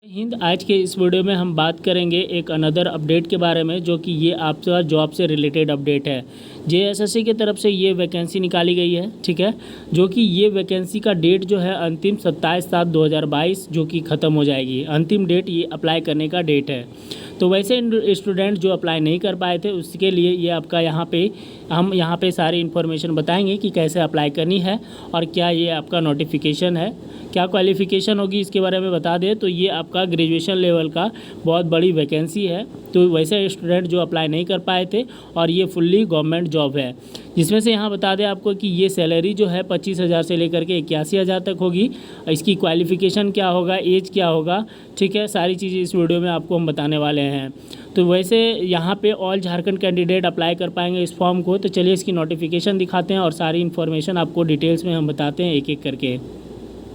हिंद। आज के इस वीडियो में हम बात करेंगे एक अनदर अपडेट के बारे में, जो कि ये आपका जॉब से रिलेटेड अपडेट है। जेएसएससी की तरफ से ये वैकेंसी निकाली गई है, ठीक है, जो कि ये वैकेंसी का डेट जो है अंतिम 27/7/2022 जो कि ख़त्म हो जाएगी। अंतिम डेट ये अप्लाई करने का डेट है। तो वैसे स्टूडेंट जो अप्लाई नहीं कर पाए थे उसके लिए ये आपका हम यहाँ पे सारी इन्फॉर्मेशन बताएंगे कि कैसे अप्लाई करनी है और क्या ये आपका नोटिफिकेशन है, क्या क्वालिफ़िकेशन होगी, इसके बारे में बता दें। तो ये आपका ग्रेजुएशन लेवल का बहुत बड़ी वैकेंसी है। तो वैसे स्टूडेंट जो अप्लाई नहीं कर पाए थे और ये फुल्ली गवर्नमेंट जॉब है, जिसमें से यहाँ बता दें आपको कि ये सैलरी जो है 25,000 से लेकर के 81,000 तक होगी। इसकी क्वालिफ़िकेशन क्या होगा, एज क्या होगा, ठीक है, सारी चीज़ें इस वीडियो में आपको हम बताने वाले हैं। तो वैसे यहाँ पे ऑल झारखंड कैंडिडेट अप्लाई कर पाएंगे इस फॉर्म को। तो चलिए इसकी नोटिफिकेशन दिखाते हैं और सारी इन्फॉर्मेशन आपको डिटेल्स में हम बताते हैं एक एक करके।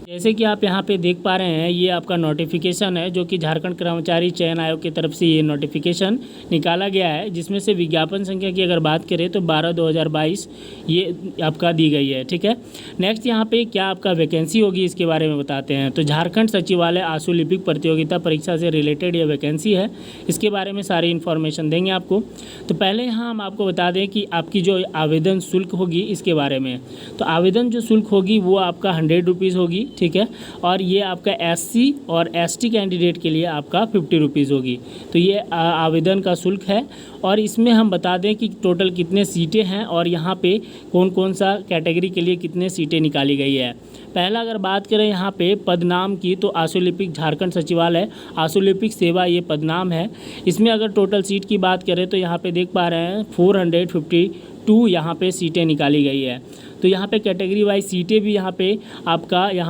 जैसे कि आप यहाँ पे देख पा रहे हैं, ये आपका नोटिफिकेशन है जो कि झारखंड कर्मचारी चयन आयोग की तरफ से ये नोटिफिकेशन निकाला गया है, जिसमें से विज्ञापन संख्या की अगर बात करें तो 12/2022 ये आपका दी गई है, ठीक है। नेक्स्ट यहाँ पे क्या आपका वैकेंसी होगी इसके बारे में बताते हैं। तो झारखंड सचिवालय आशुलिपिक प्रतियोगिता परीक्षा से रिलेटेड ये वैकेंसी है, इसके बारे में सारी इन्फॉर्मेशन देंगे आपको। तो पहले यहाँ हम आपको बता दें कि आपकी जो आवेदन शुल्क होगी इसके बारे में। तो आवेदन जो शुल्क होगी वो आपका 100 रुपीज़ होगी, ठीक है, और ये आपका एससी और एसटी कैंडिडेट के लिए आपका 50 रुपीज़ होगी। तो ये आवेदन का शुल्क है। और इसमें हम बता दें कि टोटल कितने सीटें हैं और यहाँ पे कौन कौन सा कैटेगरी के लिए कितने सीटें निकाली गई है। पहला अगर बात करें यहाँ पे पदनाम की, तो आशुलिपिक झारखंड सचिवालय आशुलिपिक सेवा ये पदनाम है। इसमें अगर टोटल सीट की बात करें तो यहाँ पे देख पा रहे हैं 452 यहाँ पे सीटें निकाली गई है। तो यहाँ पे कैटेगरी वाइज सीटें भी यहाँ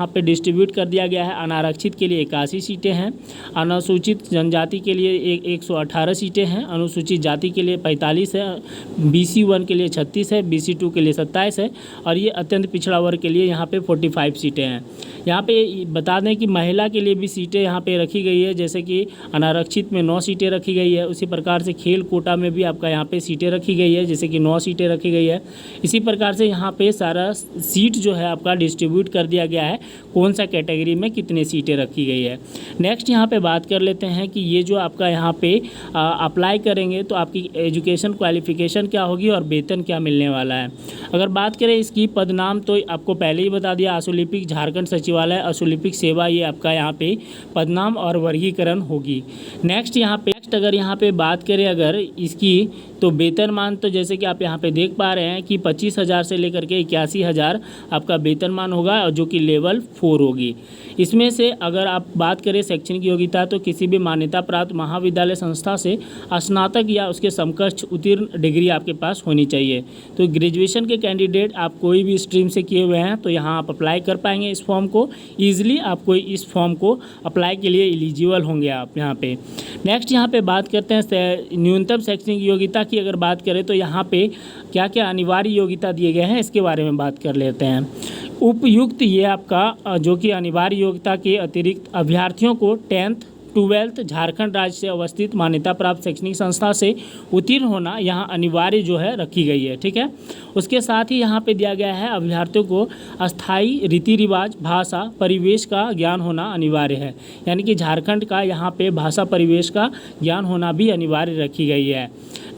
पे डिस्ट्रीब्यूट कर दिया गया है। अनारक्षित के लिए 81 सीटें हैं, अनुसूचित जनजाति के लिए 118 सीटें हैं, अनुसूचित जाति के लिए 45 है, BC 1 के लिए 36 है, BC 2 के लिए 27 है और ये अत्यंत पिछड़ा वर्ग के लिए यहाँ पे 45 सीटें हैं। यहाँ पे बता दें कि महिला के लिए भी सीटें यहाँ पे रखी गई है, जैसे कि अनारक्षित में 9 सीटें रखी गई है। उसी प्रकार से खेल कोटा में भी आपका यहाँ पे सीटें रखी गई है, जैसे कि 9 सीटें रखी गई है। इसी प्रकार से यहाँ पे सारा सीट जो है आपका डिस्ट्रीब्यूट कर दिया गया है, कौन सा कैटेगरी में कितने सीटें रखी गई है। नेक्स्ट यहाँ पे बात कर लेते हैं कि ये जो आपका यहाँ पे अप्लाई करेंगे तो आपकी एजुकेशन क्वालिफिकेशन क्या होगी और वेतन क्या मिलने वाला है। अगर बात करें इसकी पदनाम, तो आपको पहले ही बता दिया, आशुलिपिक झारखंड सचिवालय आशुलिपिक सेवा ये आपका यहाँ पे पदनाम और वर्गीकरण होगी। नेक्स्ट अगर यहाँ पे बात करें अगर इसकी, तो वेतनमान, तो जैसे कि आप यहाँ पे देख पा रहे हैं कि 25,000 से लेकर के 81,000 आपका वेतनमान होगा, और जो कि लेवल 4 होगी। इसमें से अगर आप बात करें शैक्षणिक योग्यता, तो किसी भी मान्यता प्राप्त महाविद्यालय संस्था से स्नातक या उसके समकक्ष उत्तीर्ण डिग्री आपके पास होनी चाहिए। तो ग्रेजुएशन के कैंडिडेट आप कोई भी स्ट्रीम से किए हुए हैं तो यहाँ आप अप्लाई कर पाएंगे इस फॉर्म को ईजिली। आपको इस फॉर्म को अप्लाई के लिए एलिजिबल होंगे आप यहाँ पे। नेक्स्ट यहाँ पे बात करते हैं न्यूनतम शैक्षणिक योग्यता की। अगर बात करें तो यहाँ पे क्या क्या अनिवार्य योग्यता दिए गए हैं इसके बारे में बात कर लेते हैं। उपयुक्त ये आपका जो कि अनिवार्य योग्यता के अतिरिक्त अभ्यर्थियों को 10th 12th झारखंड राज्य से अवस्थित मान्यता प्राप्त शैक्षणिक संस्था से उत्तीर्ण होना यहाँ अनिवार्य जो है रखी गई है, ठीक है। उसके साथ ही यहाँ पे दिया गया है अभ्यर्थियों को अस्थाई रीति रिवाज, भाषा, परिवेश का ज्ञान होना अनिवार्य है। यानी कि झारखंड का यहाँ पे भाषा परिवेश का ज्ञान होना भी अनिवार्य रखी गई है।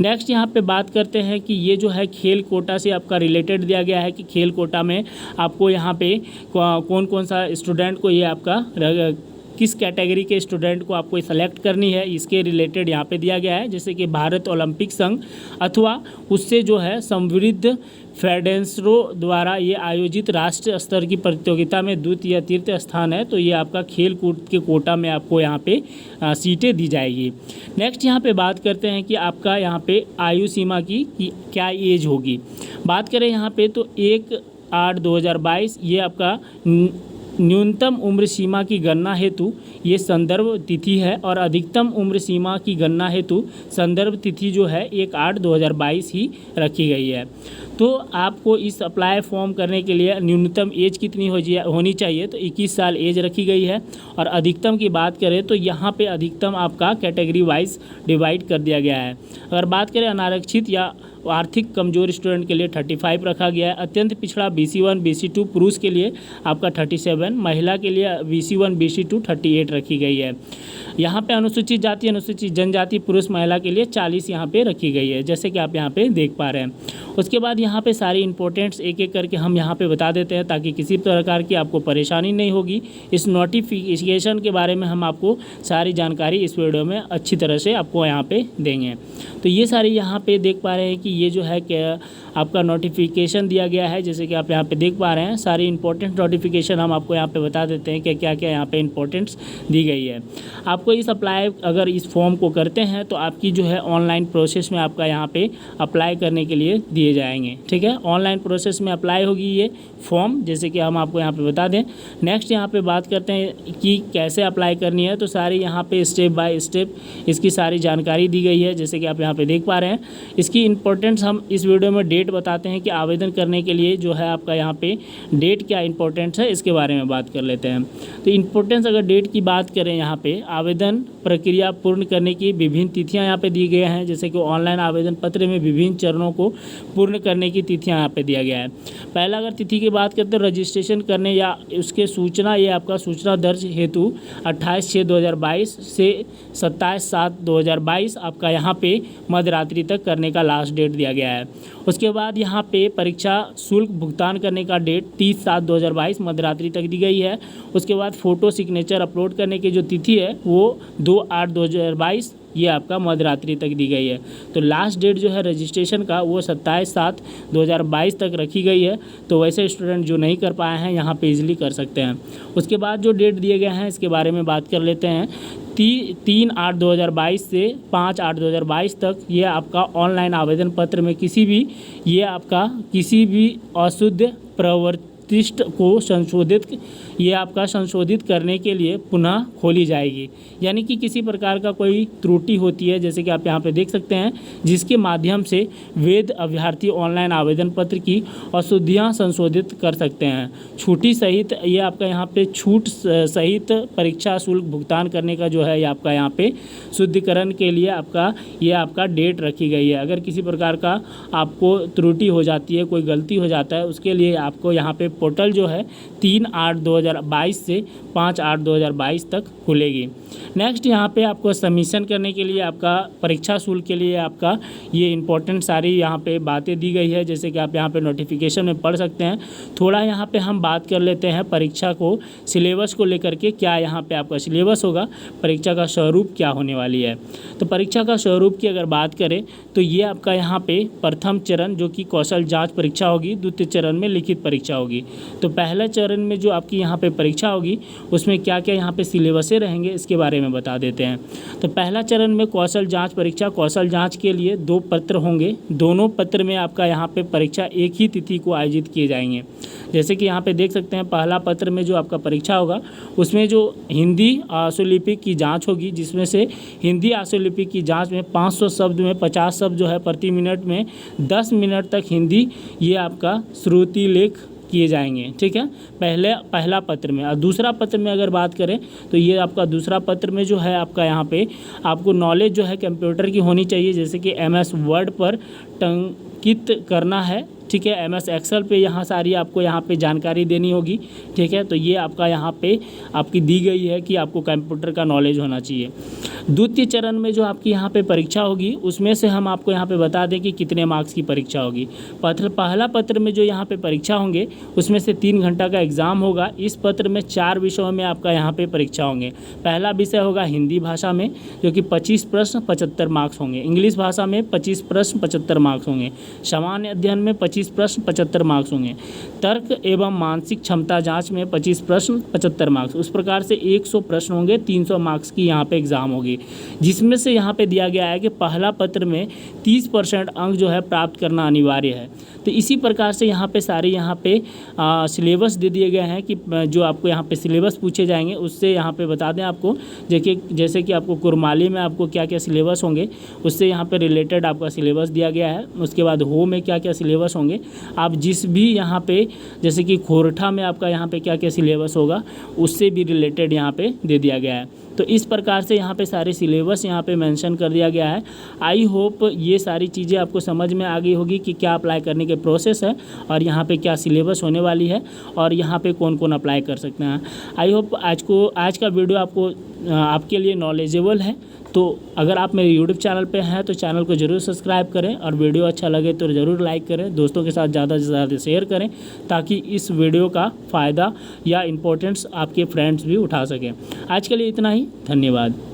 नेक्स्ट यहाँ पे बात करते हैं कि ये जो है खेल कोटा से आपका रिलेटेड दिया गया है कि खेल कोटा में आपको यहाँ पे कौन कौन सा स्टूडेंट को ये आपका किस कैटेगरी के स्टूडेंट को आपको सेलेक्ट करनी है, इसके रिलेटेड यहाँ पे दिया गया है। जैसे कि भारत ओलंपिक संघ अथवा उससे जो है संवृद्ध फेडरेशनों द्वारा ये आयोजित राष्ट्रीय स्तर की प्रतियोगिता में द्वितीय या तृतीय स्थान है, तो ये आपका खेल कूद के कोटा में आपको यहाँ पे सीटें दी जाएगी। नेक्स्ट यहाँ पे बात करते हैं कि आपका यहाँ पे आयु सीमा की क्या एज होगी। बात करें यहाँ पे तो 1/8/2022 ये आपका न्यूनतम उम्र सीमा की गणना हेतु ये संदर्भ तिथि है, और अधिकतम उम्र सीमा की गणना हेतु संदर्भ तिथि जो है 1/8/2022 ही रखी गई है। तो आपको इस अप्लाई फॉर्म करने के लिए न्यूनतम एज कितनी होनी चाहिए, तो 21 साल एज रखी गई है। और अधिकतम की बात करें तो यहाँ पे अधिकतम आपका कैटेगरी वाइज डिवाइड कर दिया गया है। अगर बात करें अनारक्षित या आर्थिक कमजोर स्टूडेंट के लिए 35 रखा गया है। अत्यंत पिछड़ा BC 1 BC 2 पुरुष के लिए आपका 37, महिला के लिए BC 1 BC 2 38 रखी गई है। यहाँ पे अनुसूचित जाति अनुसूचित जनजाति पुरुष महिला के लिए 40 यहाँ पे रखी गई है, जैसे कि आप यहाँ पे देख पा रहे हैं। उसके बाद यहाँ पे सारी इंपॉर्टेंट्स एक एक करके हम यहाँ पे बता देते हैं ताकि किसी प्रकार की आपको परेशानी नहीं होगी। इस नोटिफिकेशन के बारे में हम आपको सारी जानकारी इस वीडियो में अच्छी तरह से आपको यहाँ पे देंगे। तो ये सारी यहाँ पे देख पा रहे हैं कि ये जो है क्या आपका नोटिफिकेशन दिया गया है, जैसे कि आप यहाँ पे देख पा रहे हैं। सारी इंपॉर्टेंट नोटिफिकेशन हम आपको यहाँ पे बता देते हैं कि क्या क्या यहाँ पे इंपॉर्टेंट्स दी गई है। आपको इस अप्लाई अगर इस फॉर्म को करते हैं तो आपकी जो है ऑनलाइन प्रोसेस में आपका यहाँ पे अप्लाई करने के लिए दिए जाएंगे। ठीक है, ऑनलाइन प्रोसेस में अप्लाई होगी ये फॉर्म, जैसे कि हम आपको यहाँ पे बता दें। नेक्स्ट यहाँ पे बात करते हैं कि कैसे अप्लाई करनी है, तो सारी यहाँ पे स्टेप बाय स्टेप इसकी सारी जानकारी दी गई है, जैसे कि आप यहाँ पे देख पा रहे हैं। इसकी इंपॉर्टेंस हम इस वीडियो में डेट बताते हैं कि आवेदन करने के लिए जो है आपका यहाँ पे डेट क्या इंपॉर्टेंस है, इसके बारे में बात कर लेते हैं। तो इंपॉर्टेंस अगर डेट की बात करें, यहाँ पे आवेदन प्रक्रिया पूर्ण करने की विभिन्न तिथियाँ यहाँ पे दी गए हैं, जैसे कि ऑनलाइन आवेदन पत्र में विभिन्न चरणों को पूर्ण करने की तिथियाँ यहाँ पे दिया गया है। पहला अगर तिथि की बात करते हैं रजिस्ट्रेशन करने या उसके सूचना, ये आपका सूचना दर्ज हेतु 28/6/2022 से 27/7/2022 आपका यहाँ पे मध्यरात्रि तक करने का लास्ट डेट दिया गया है। उसके बाद यहाँ पे परीक्षा शुल्क भुगतान करने का डेट 30/7/2022 मध्यरात्रि तक दी गई है। उसके बाद फ़ोटो सिग्नेचर अपलोड करने की जो तिथि है वो 2/8/2022 ये आपका मध्यरात्रि तक दी गई है। तो लास्ट डेट जो है रजिस्ट्रेशन का वो 27/7/2022 तक रखी गई है। तो वैसे स्टूडेंट जो नहीं कर पाए हैं यहाँ पे इजीली कर सकते हैं। उसके बाद जो डेट दिए गए हैं इसके बारे में बात कर लेते हैं। 3/8/2022 से 5/8/2022 तक ये आपका ऑनलाइन आवेदन पत्र में किसी भी अशुद्ध प्रवृत्तिष्ट को संशोधित करने के लिए पुनः खोली जाएगी। यानी कि किसी प्रकार का कोई त्रुटि होती है, जैसे कि आप यहाँ पे देख सकते हैं, जिसके माध्यम से वैध अभ्यर्थी ऑनलाइन आवेदन पत्र की अशुद्धियाँ संशोधित कर सकते हैं। छूटी सहित ये आपका यहाँ पे छूट सहित परीक्षा शुल्क भुगतान करने का जो है ये आपका यहाँ पे शुद्धिकरण के लिए आपका डेट रखी गई है। अगर किसी प्रकार का आपको त्रुटि हो जाती है, कोई गलती हो जाता है, उसके लिए आपको यहाँ पे पोर्टल जो है 3/8/2022 से 5/8/2022 तक खुलेगी। नेक्स्ट यहाँ पे आपको सबमिशन करने के लिए आपका परीक्षा शुल्क के लिए आपका ये इंपॉर्टेंट सारी यहाँ पे बातें दी गई है, जैसे कि आप यहाँ पे नोटिफिकेशन में पढ़ सकते हैं। थोड़ा यहाँ पे हम बात कर लेते हैं परीक्षा को सिलेबस को लेकर के, क्या यहाँ पे आपका सिलेबस होगा, परीक्षा का स्वरूप क्या होने वाली है। तो परीक्षा का स्वरूप की अगर बात करें तो ये आपका यहाँ पे प्रथम चरण जो कि कौशल जाँच परीक्षा होगी, द्वितीय चरण में लिखित परीक्षा होगी। तो पहले चरण में जो आपकी यहाँ पे परीक्षा होगी उसमें क्या क्या यहाँ पे सिलेबसें रहेंगे इसके बारे में बता देते हैं। तो पहला चरण में कौशल जांच परीक्षा, कौशल जांच के लिए 2 पत्र होंगे। दोनों पत्र में आपका यहाँ पे परीक्षा एक ही तिथि को आयोजित किए जाएंगे। जैसे कि यहाँ पे देख सकते हैं, पहला पत्र में जो आपका परीक्षा होगा उसमें जो हिंदी आशुलिपि की जाँच होगी, जिसमें से हिंदी आशुलिपि की जाँच में 500 शब्द में 50 शब्द जो है प्रति मिनट में 10 मिनट तक हिंदी ये आपका श्रुति लेख किए जाएंगे। ठीक है, पहला पत्र में। और दूसरा पत्र में अगर बात करें तो ये आपका दूसरा पत्र में जो है आपका यहाँ पे आपको नॉलेज जो है कंप्यूटर की होनी चाहिए, जैसे कि MS वर्ड पर टंकित करना है। ठीक है, MS एक्सेल पे यहाँ सारी आपको यहाँ पे जानकारी देनी होगी। ठीक है, तो ये आपका यहाँ पे आपकी दी गई है कि आपको कंप्यूटर का नॉलेज होना चाहिए। द्वितीय चरण में जो आपकी यहाँ पे परीक्षा होगी उसमें से हम आपको यहाँ पे बता दें कि कितने मार्क्स की परीक्षा होगी। पहला पत्र में जो यहाँ पे परीक्षा होंगे उसमें से 3 घंटा का एग्ज़ाम होगा। इस पत्र में 4 विषयों में आपका यहाँ पे परीक्षा होंगे। पहला विषय होगा हिंदी भाषा में, जो कि 25 प्रश्न 75 मार्क्स होंगे। इंग्लिश भाषा में 25 प्रश्न 75 मार्क्स होंगे। सामान्य अध्ययन में 25 प्रश्न 75 मार्क्स होंगे। तर्क एवं मानसिक क्षमता जाँच में 25 प्रश्न 75 मार्क्स। उस प्रकार से 100 प्रश्न होंगे, 300 मार्क्स की यहाँ पे एग्ज़ाम होगी, जिसमें से यहाँ पे दिया गया है कि पहला पत्र में 30% अंक जो है प्राप्त करना अनिवार्य है। तो इसी प्रकार से यहाँ पे सारे यहाँ पे सिलेबस दे दिए गए हैं कि जो आपको यहाँ पे सिलेबस पूछे जाएंगे उससे यहाँ पे बता दें आपको, जैसे कि आपको कुरमाली में आपको क्या क्या सिलेबस होंगे उससे यहाँ पे रिलेटेड आपका सिलेबस दिया गया है। उसके बाद हो में क्या क्या सिलेबस होंगे, आप जिस भी यहाँ पे जैसे कि खोरठा में आपका यहाँ पे क्या क्या सिलेबस होगा उससे भी रिलेटेड यहाँ पे दे दिया गया है। तो इस प्रकार से यहाँ पे सारे सिलेबस यहाँ पे मेंशन कर दिया गया है। आई होप ये सारी चीज़ें आपको समझ में आ गई होगी कि क्या अप्लाई करने के प्रोसेस है और यहाँ पे क्या सिलेबस होने वाली है और यहाँ पे कौन कौन अप्लाई कर सकते हैं। आई होप आज का वीडियो आपके लिए नॉलेजेबल है। तो अगर आप मेरे यूट्यूब चैनल पे हैं तो चैनल को ज़रूर सब्सक्राइब करें और वीडियो अच्छा लगे तो ज़रूर लाइक करें, दोस्तों के साथ ज़्यादा से ज़्यादा शेयर करें ताकि इस वीडियो का फ़ायदा या इम्पोर्टेंस आपके फ्रेंड्स भी उठा सकें। आज के लिए इतना ही, धन्यवाद।